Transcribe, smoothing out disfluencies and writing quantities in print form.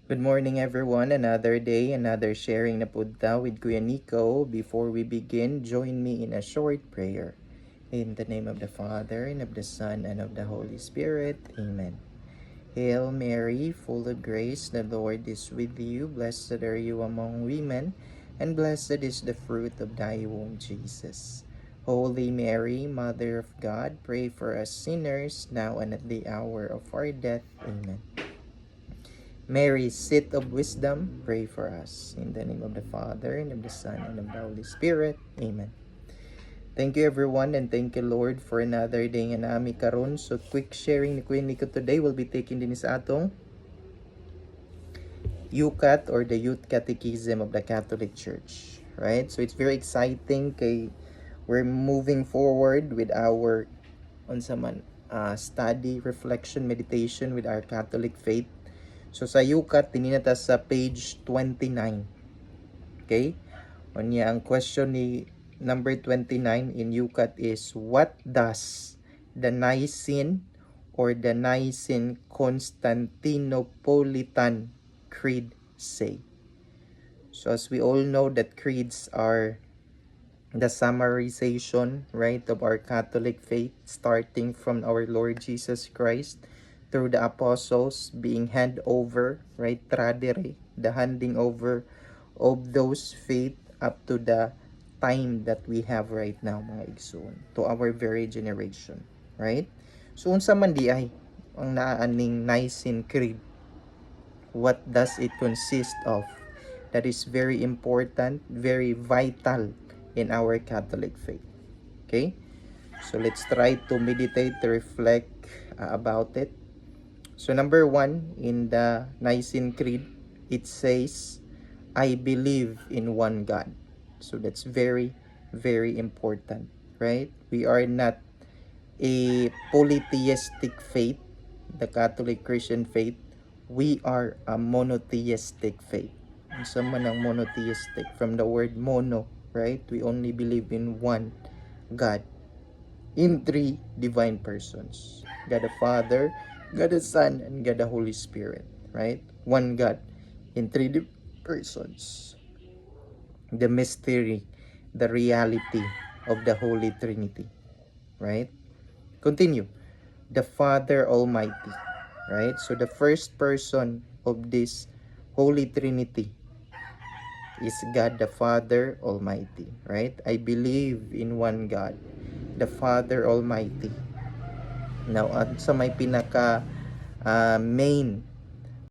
Good morning everyone. Another day, another sharing na punta with Kuya Nico. Before we begin, join me in a short prayer. In the name of the Father, and of the Son, and of the Holy Spirit. Amen. Hail Mary, full of grace, the Lord is with you. Blessed are you among women, and blessed is the fruit of thy womb, Jesus. Holy Mary, Mother of God, pray for us sinners, now and at the hour of our death. Amen. Mary, seat of wisdom, pray for us. In the name of the Father, and of the Son, and of the Holy Spirit. Amen. Thank you everyone, and thank you Lord for another day nga nami karon. So quick sharing ni Kuya Nico today will be taking din sa atong UCAT, or the Youth Catechism of the Catholic Church. Right? So it's very exciting kay we're moving forward with our unsa man study, reflection, meditation with our Catholic faith. So sa UCAT, tininata sa page 29. Okay? Unya, ang question ni number 29 in UCAT is, what does the Nicene or the Nicene Constantinopolitan Creed say? So as we all know that creeds are the summarization, right, of our Catholic faith, starting from our Lord Jesus Christ through the apostles, being hand over, right, tradere, the handing over of those faith up to the time that we have right now, mga igsoon, to our very generation, right? So unsa man di ay ang naaning Nicene Creed? What does it consist of? That is very important, very vital in our Catholic faith. Okay? So let's try to meditate, to reflect about it. So number 1, in the Nicene Creed, it says, I believe in one God. So that's very, very important, right? We are not a polytheistic faith, the Catholic Christian faith. We are a monotheistic faith. Sa man ang monotheistic, from the word mono, right? We only believe in one God in three divine persons. God the Father, God the Son, and God the Holy Spirit, right? One God in three persons. The mystery, the reality of the Holy Trinity, right? Continue. The Father Almighty, right? So the first person of this Holy Trinity is God the Father Almighty, right? I believe in one God, the Father Almighty. Now, at sa may pinaka main